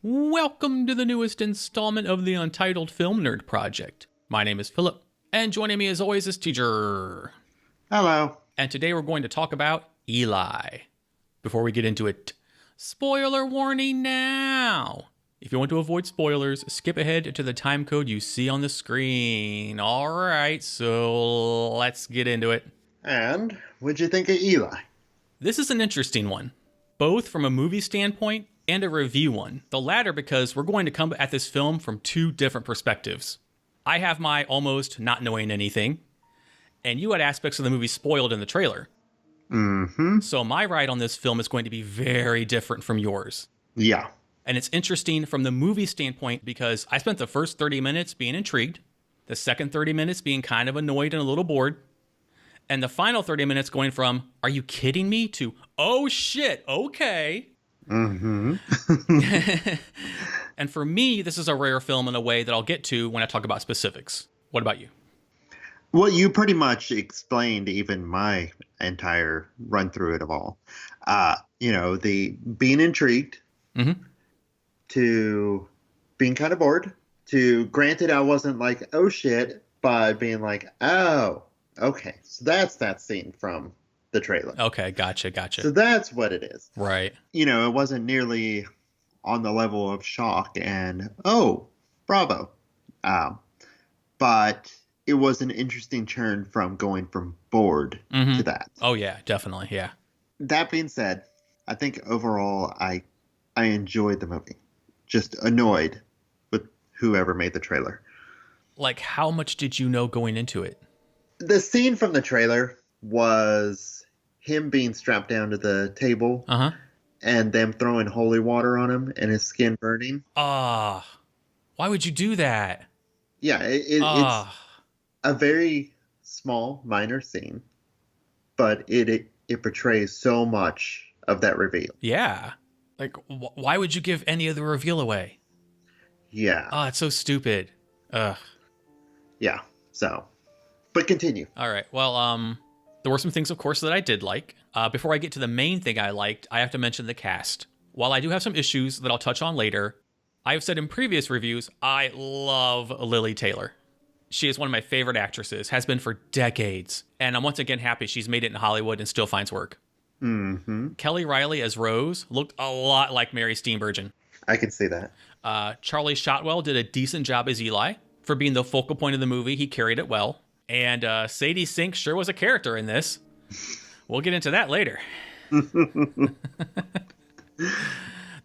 Welcome to the newest installment of the Untitled Film Nerd Project. My name is Philip, and joining me as always is Teacher. Hello. And today we're going to talk about ELI. Before we get into it, spoiler warning now! If you want to avoid spoilers, skip ahead to the time code you see on the screen. Alright, so let's get into it. And what'd you think of Eli? This is an interesting one, both from a movie standpoint and a review one. The latter because we're going to come at this film from two different perspectives. I have my almost not knowing anything, and you had aspects of the movie spoiled in the trailer. Mm-hmm. So my ride on this film is going to be very different from yours. Yeah. And it's interesting from the movie standpoint because I spent the first 30 minutes being intrigued, the second 30 minutes being kind of annoyed and a little bored, and the final 30 minutes going from, are you kidding me, to, oh shit, okay. Mm-hmm. And for me, this is a rare film in a way that I'll get to when I talk about specifics. What about you? Well, you pretty much explained even my entire run through it of all. The being intrigued to being kind of bored to granted I wasn't like, oh shit, but being like, oh, okay. So that's that scene from the trailer. Okay, gotcha. So that's what it is. Right. It wasn't nearly on the level of shock and, oh, bravo. But it was an interesting turn from going from bored to that. Oh, yeah, definitely, yeah. That being said, I think overall I enjoyed the movie. Just annoyed with whoever made the trailer. Like, how much did you know going into it? The scene from the trailer was him being strapped down to the table and them throwing holy water on him and his skin burning. Why would you do that? Yeah, it's a very small, minor scene, but it portrays so much of that reveal. Yeah. Like, why would you give any of the reveal away? Yeah. It's so stupid. Ugh. Yeah, so. But continue. All right, well, there were some things, of course, that I did like. Before I get to the main thing I liked, I have to mention the cast. While I do have some issues that I'll touch on later, I have said in previous reviews, I love Lily Taylor. She is one of my favorite actresses, has been for decades, and I'm once again happy she's made it in Hollywood and still finds work. Mm-hmm. Kelly Riley as Rose looked a lot like Mary Steenburgen. I can see that. Charlie Shotwell did a decent job as Eli. For being the focal point of the movie, he carried it well. And Sadie Sink sure was a character in this. We'll get into that later. The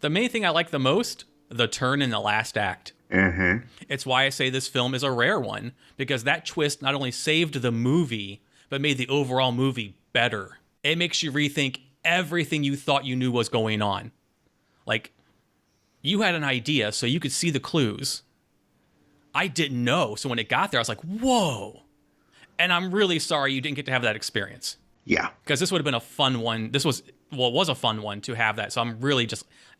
main thing I like the most, the turn in the last act. It's why I say this film is a rare one, because that twist not only saved the movie, but made the overall movie better. It makes you rethink everything you thought you knew was going on. Like, you had an idea, so you could see the clues. I didn't know, so when it got there, I was like, whoa. And I'm really sorry you didn't get to have that experience. Yeah. Because this would have been a fun one. It was a fun one to have that. So I'm really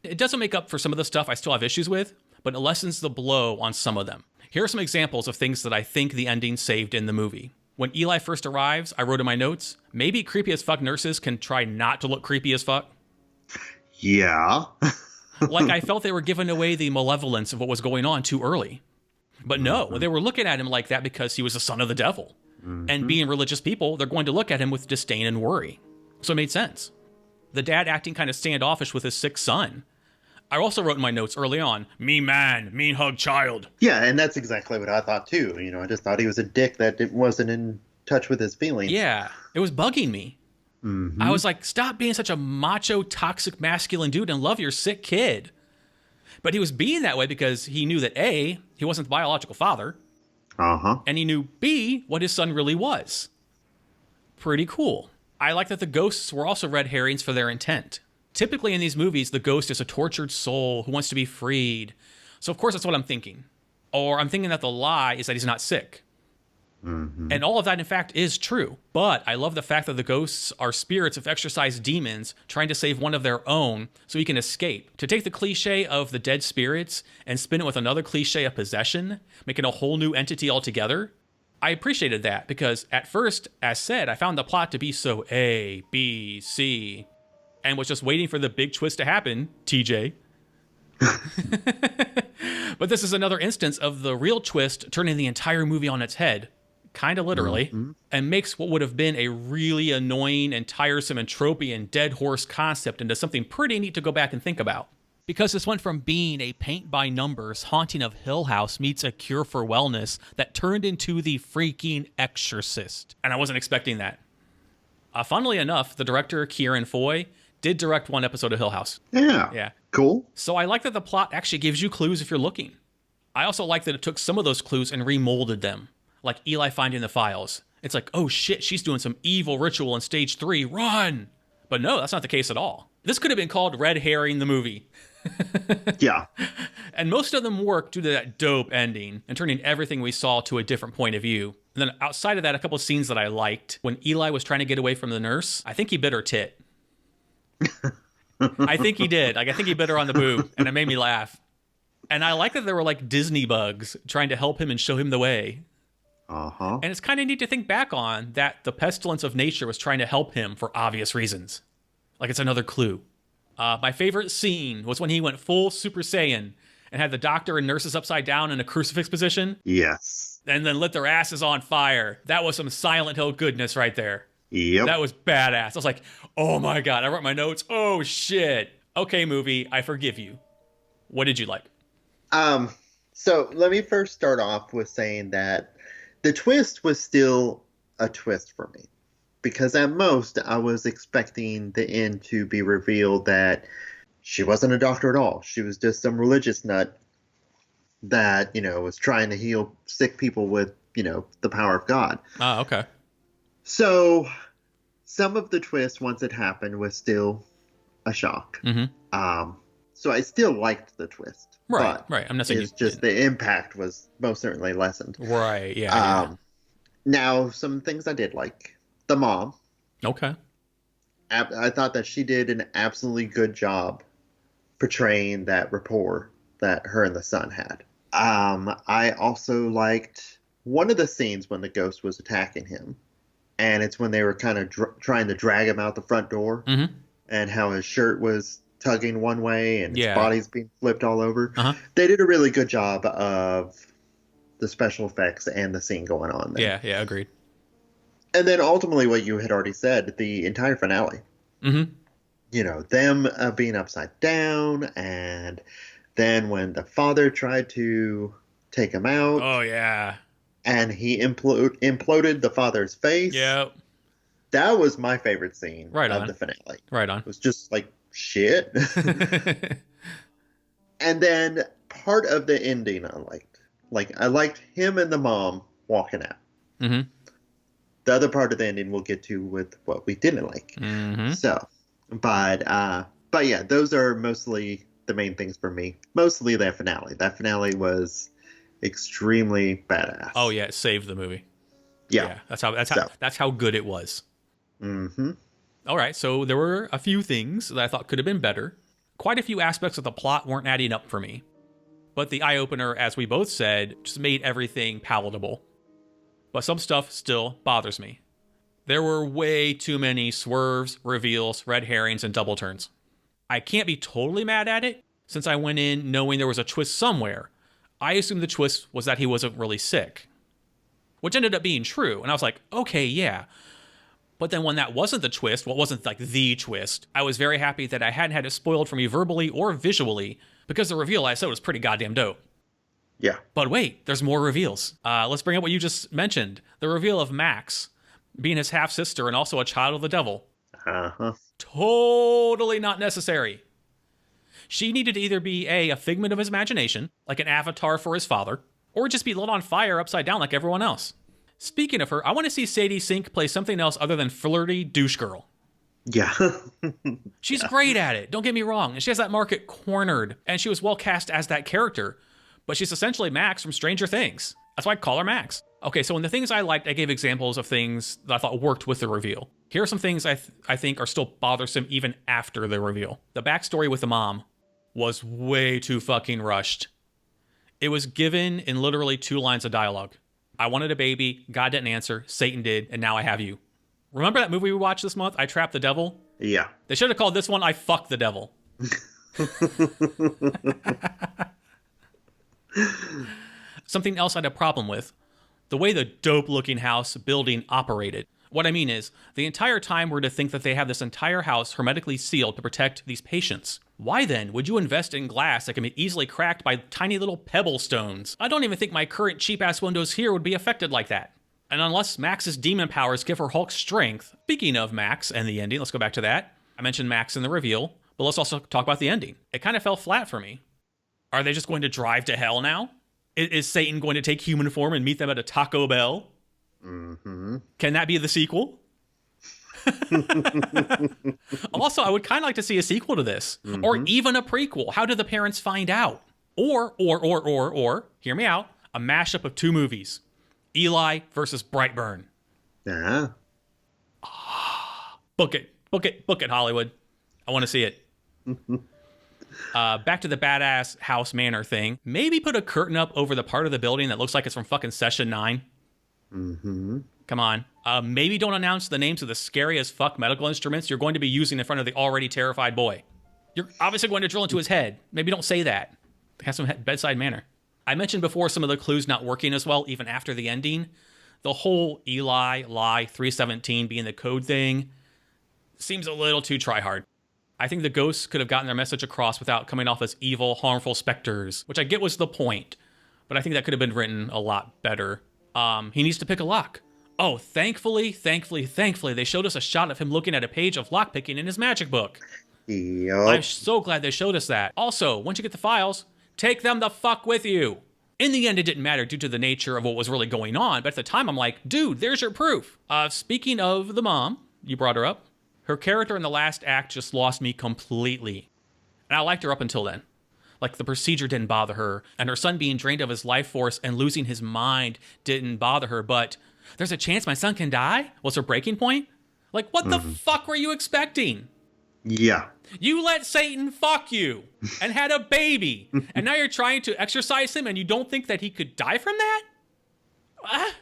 it doesn't make up for some of the stuff I still have issues with, but it lessens the blow on some of them. Here are some examples of things that I think the ending saved in the movie. When Eli first arrives, I wrote in my notes, maybe creepy as fuck nurses can try not to look creepy as fuck. Yeah. Like I felt they were giving away the malevolence of what was going on too early. But no, they were looking at him like that because he was the son of the devil. And being religious people, they're going to look at him with disdain and worry. So it made sense. The dad acting kind of standoffish with his sick son. I also wrote in my notes early on, me man, mean hug child. Yeah, and that's exactly what I thought too. I just thought he was a dick that wasn't in touch with his feelings. Yeah, it was bugging me. I was like, stop being such a macho, toxic, masculine dude and love your sick kid. But he was being that way because he knew that A, he wasn't the biological father. And he knew B, what his son really was. Pretty cool. I like that the ghosts were also red herrings for their intent. Typically in these movies, the ghost is a tortured soul who wants to be freed. So of course that's what I'm thinking. Or I'm thinking that the lie is that he's not sick. And all of that, in fact, is true. But I love the fact that the ghosts are spirits of exorcised demons trying to save one of their own so he can escape. To take the cliche of the dead spirits and spin it with another cliche of possession, making a whole new entity altogether, I appreciated that because at first, as said, I found the plot to be so A, B, C, and was just waiting for the big twist to happen, TJ. But this is another instance of the real twist turning the entire movie on its head, kind of literally, and makes what would have been a really annoying and tiresome and tropey and dead horse concept into something pretty neat to go back and think about. Because this went from being a paint-by-numbers haunting of Hill House meets A Cure for Wellness that turned into The freaking Exorcist. And I wasn't expecting that. Funnily enough, the director, Kieran Foy, did direct one episode of Hill House. Yeah. Cool. So I like that the plot actually gives you clues if you're looking. I also like that it took some of those clues and remolded them. Like Eli finding the files. It's like, oh shit, she's doing some evil ritual in stage 3, run! But no, that's not the case at all. This could have been called Red Herring the movie. Yeah. And most of them work due to that dope ending and turning everything we saw to a different point of view. And then outside of that, a couple of scenes that I liked. When Eli was trying to get away from the nurse, I think he bit her tit. I think he did. Like, I think he bit her on the boob, and it made me laugh. And I like that there were like Disney bugs trying to help him and show him the way. Uh-huh. And it's kind of neat to think back on that the pestilence of nature was trying to help him for obvious reasons. Like, it's another clue. My favorite scene was when he went full Super Saiyan and had the doctor and nurses upside down in a crucifix position. Yes. And then lit their asses on fire. That was some Silent Hill goodness right there. Yep. That was badass. I was like, oh my God. I wrote my notes. Oh shit. Okay, movie, I forgive you. What did you like? So let me first start off with saying that the twist was still a twist for me. Because at most, I was expecting the end to be revealed that she wasn't a doctor at all. She was just some religious nut that, was trying to heal sick people with, the power of God. Oh, okay. So some of the twist, once it happened, was still a shock. Mm-hmm. So I still liked the twist. Right. I'm not saying it's just the impact was most certainly lessened. Right, yeah. Now, some things I did like. The mom. Okay. I thought that she did an absolutely good job portraying that rapport that her and the son had. I also liked one of the scenes when the ghost was attacking him. And it's when they were kind of trying to drag him out the front door. Mm-hmm. And how his shirt was tugging one way and his body's being flipped all over. Uh-huh. They did a really good job of the special effects and the scene going on there. Yeah, agreed. And then ultimately what you had already said, the entire finale. Mm-hmm. Them being upside down, and then when the father tried to take him out. Oh, yeah. And he imploded the father's face. Yep. That was my favorite scene of the finale. Right on. It was just like, shit. And then part of the ending I liked. Like, I liked him and the mom walking out. Mm-hmm. The other part of the ending we'll get to with what we didn't like. Mm-hmm. So, but yeah, those are mostly the main things for me. Mostly that finale. That finale was extremely badass. Oh yeah, it saved the movie. Yeah. That's how good it was. Mm-hmm. All right, so there were a few things that I thought could have been better. Quite a few aspects of the plot weren't adding up for me. But the eye-opener, as we both said, just made everything palatable. But some stuff still bothers me. There were way too many swerves, reveals, red herrings, and double turns. I can't be totally mad at it, since I went in knowing there was a twist somewhere. I assumed the twist was that he wasn't really sick. Which ended up being true, and I was like, okay, yeah. But then when that wasn't the twist, well, it wasn't like the twist, I was very happy that I hadn't had it spoiled for me verbally or visually, because the reveal I said was pretty goddamn dope. Yeah. But wait, there's more reveals. Let's bring up what you just mentioned. The reveal of Max being his half-sister and also a child of the devil. Uh-huh. Totally not necessary. She needed to either be a figment of his imagination, like an avatar for his father, or just be lit on fire upside down like everyone else. Speaking of her, I want to see Sadie Sink play something else other than flirty douche girl. Yeah. She's great at it, don't get me wrong, and she has that market cornered, and she was well cast as that character. But she's essentially Max from Stranger Things. That's why I call her Max. Okay, so in the things I liked, I gave examples of things that I thought worked with the reveal. Here are some things I think are still bothersome even after the reveal. The backstory with the mom was way too fucking rushed. It was given in literally 2 lines of dialogue. I wanted a baby, God didn't answer, Satan did, and now I have you. Remember that movie we watched this month, I Trapped the Devil? Yeah. They should have called this one I Fucked the Devil. Something else I had a problem with, the way the dope-looking house building operated. What I mean is, the entire time we're to think that they have this entire house hermetically sealed to protect these patients. Why then would you invest in glass that can be easily cracked by tiny little pebble stones? I don't even think my current cheap-ass windows here would be affected like that. And unless Max's demon powers give her Hulk strength, speaking of Max and the ending, let's go back to that. I mentioned Max in the reveal, but let's also talk about the ending. It kind of fell flat for me. Are they just going to drive to hell now? Is Satan going to take human form and meet them at a Taco Bell? Mm-hmm. Can that be the sequel? Also, I would kind of like to see a sequel to this, or even a prequel. How do the parents find out? Or, hear me out, a mashup of two movies. Eli versus Brightburn. Yeah. Book it, Hollywood. I want to see it. Back to the badass house manor thing. Maybe put a curtain up over the part of the building that looks like it's from fucking Session 9. Mm-hmm. Come on. Maybe don't announce the names of the scary as fuck medical instruments you're going to be using in front of the already terrified boy. You're obviously going to drill into his head. Maybe don't say that. Have some bedside manner. I mentioned before some of the clues not working as well, even after the ending. The whole Eli, lie, 317 being the code thing seems a little too try-hard. I think the ghosts could have gotten their message across without coming off as evil, harmful specters, which I get was the point, but I think that could have been written a lot better. He needs to pick a lock. Oh, thankfully, they showed us a shot of him looking at a page of lockpicking in his magic book. Yep. I'm so glad they showed us that. Also, once you get the files, take them the fuck with you. In the end, it didn't matter due to the nature of what was really going on, but at the time, I'm like, dude, there's your proof. Speaking of the mom, you brought her up. Her character in the last act just lost me completely. And I liked her up until then. Like, the procedure didn't bother her, and her son being drained of his life force and losing his mind didn't bother her, but there's a chance my son can die? Was her breaking point? Like, what the fuck were you expecting? Yeah. You let Satan fuck you and had a baby, and now you're trying to exorcise him and you don't think that he could die from that?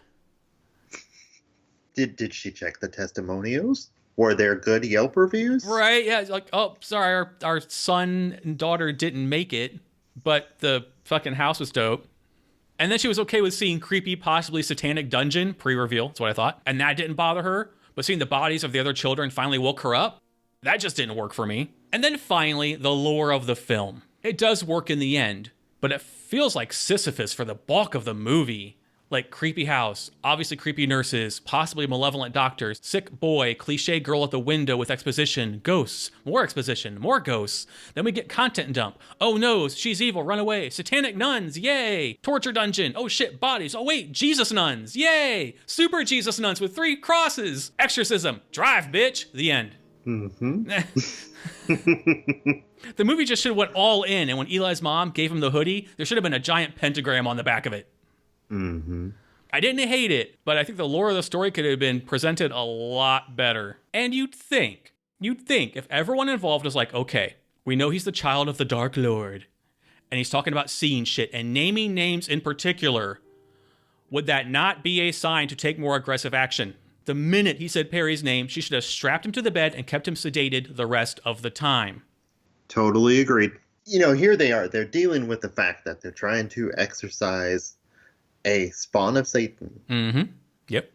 Did she check the testimonials? Were there good Yelp reviews? Right, yeah. Like, oh, sorry, our son and daughter didn't make it, but the fucking house was dope. And then she was okay with seeing creepy, possibly satanic dungeon, pre-reveal, that's what I thought. And that didn't bother her, but seeing the bodies of the other children finally woke her up, that just didn't work for me. And then finally, the lore of the film. It does work in the end, but it feels like Sisyphus for the bulk of the movie. Like creepy house, obviously creepy nurses, possibly malevolent doctors, sick boy, cliche girl at the window with exposition, ghosts, more exposition, more ghosts. Then we get content dump. Oh no, she's evil, run away. Satanic nuns, yay. Torture dungeon, oh shit, bodies. Oh wait, Jesus nuns, yay. Super Jesus nuns with 3 crosses. Exorcism, drive bitch, the end. Mm-hmm. The movie just should have went all in, and when Eli's mom gave him the hoodie, there should have been a giant pentagram on the back of it. Mm-hmm. I didn't hate it, but I think the lore of the story could have been presented a lot better. And you'd think if everyone involved was like, okay, we know he's the child of the Dark Lord, and he's talking about seeing shit and naming names in particular, would that not be a sign to take more aggressive action? The minute he said Perry's name, she should have strapped him to the bed and kept him sedated the rest of the time. Totally agreed. You know, here they are. They're dealing with the fact that they're trying to exorcise a spawn of Satan. Mm-hmm. Yep.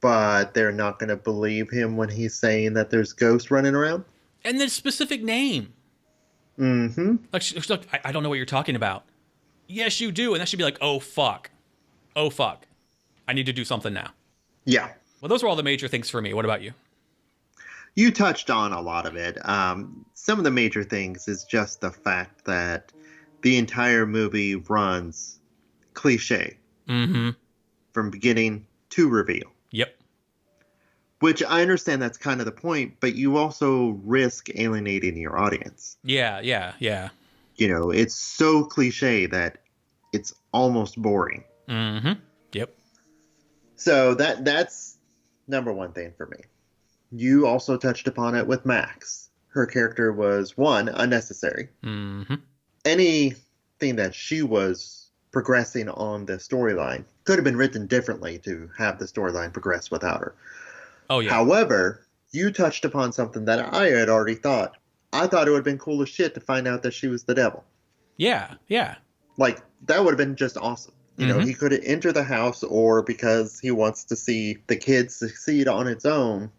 But they're not going to believe him when he's saying that there's ghosts running around? And the specific name. Mm-hmm. Like, she's like, I don't know what you're talking about. Yes, you do. And that should be like, oh, fuck. Oh, fuck. I need to do something now. Yeah. Well, those were all the major things for me. What about you? You touched on a lot of it. Some of the major things is just the fact that the entire movie runs cliche. Mm-hmm. From beginning to reveal. Yep. Which I understand that's kind of the point, but you also risk alienating your audience. Yeah. You know, it's so cliche that it's almost boring. Mm-hmm. Yep. So that's number one thing for me. You also touched upon it with Max. Her character was, one, unnecessary. Mm-hmm. Anything that she was progressing on the storyline could have been written differently to have the storyline progress without her. Oh, yeah. However, you touched upon something that I had already thought, I thought it would have been cool as shit to find out that she was the devil. Yeah, yeah. Like, that would have been just awesome. You know, he could have entered the house, or because he wants to see the kid succeed on its own,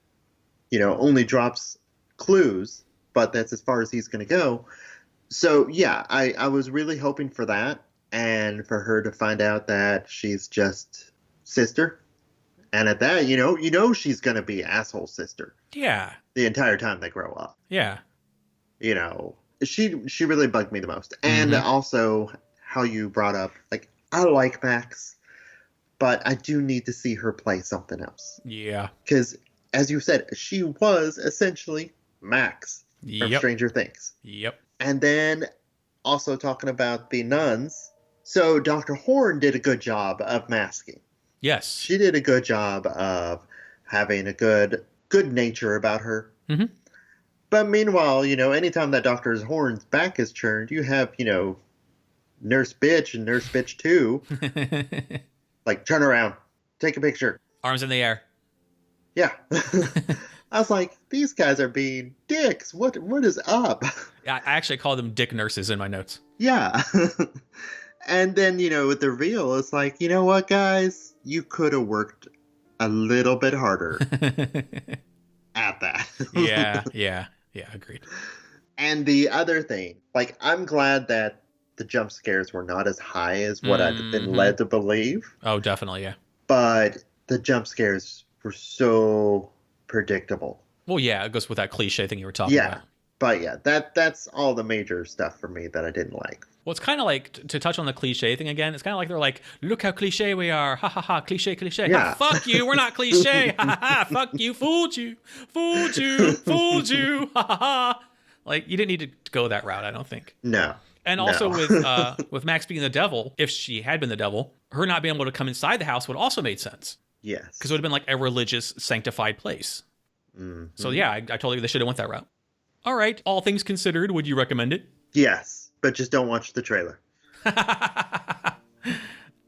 you know, only drops clues, but that's as far as he's going to go. So, yeah, I was really hoping for that, and for her to find out that she's just sister. And at that, you know she's going to be asshole sister. Yeah. The entire time they grow up. Yeah. You know, she really bugged me the most. And also how you brought up, like, I like Max, but I do need to see her play something else. Yeah. Because, as you said, she was essentially Max from Stranger Things. Yep. And then, also talking about the nuns, so Dr. Horn did a good job of masking. Yes. She did a good job of having a good nature about her. Mm-hmm. But meanwhile, you know, anytime that Dr. Horn's back is turned, you have, you know, Nurse Bitch and Nurse Bitch 2. Like, turn around. Take a picture. Arms in the air. Yeah. I was like, these guys are being dicks. What is up? I actually call them dick nurses in my notes. Yeah. And then, you know, with the reveal, it's like, you know what, guys? You could have worked a little bit harder at that. Yeah, agreed. And the other thing, like, I'm glad that the jump scares were not as high as what I've been led to believe. Oh, definitely, yeah. But the jump scares were so predictable. Well, yeah, it goes with that cliche thing you were talking about. But yeah, that's all the major stuff for me that I didn't like. Well, it's kind of like, to touch on the cliche thing again, it's kind of like they're like, look how cliche we are. Ha ha ha, cliche. Yeah. Ha, fuck you, we're not cliche. Ha ha ha, fuck you, fooled you. Ha ha ha. Like, you didn't need to go that route, I don't think. No. And also with Max being the devil, if she had been the devil, her not being able to come inside the house would also made sense. Yes. Because it would have been like a religious, sanctified place. So yeah, I told you they should have went that route. All right, all things considered, would you recommend it? Yes, but just don't watch the trailer.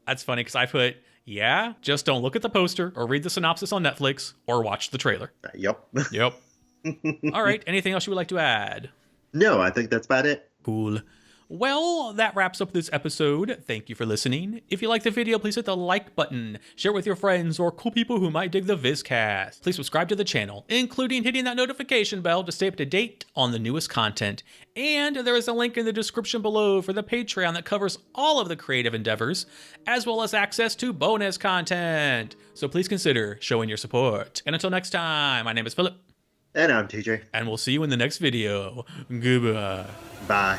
That's funny because I put, yeah, just don't look at the poster or read the synopsis on Netflix or watch the trailer. Yep. All right, anything else you would like to add? No, I think that's about it. Cool. Well, that wraps up this episode. Thank you for listening. If you like the video, please hit the like button, share it with your friends or cool people who might dig the Vizcast. Please subscribe to the channel, including hitting that notification bell to stay up to date on the newest content. And there is a link in the description below for the Patreon that covers all of the creative endeavors, as well as access to bonus content. So please consider showing your support. And until next time, my name is Philip. And I'm TJ. And we'll see you in the next video. Goodbye. Bye.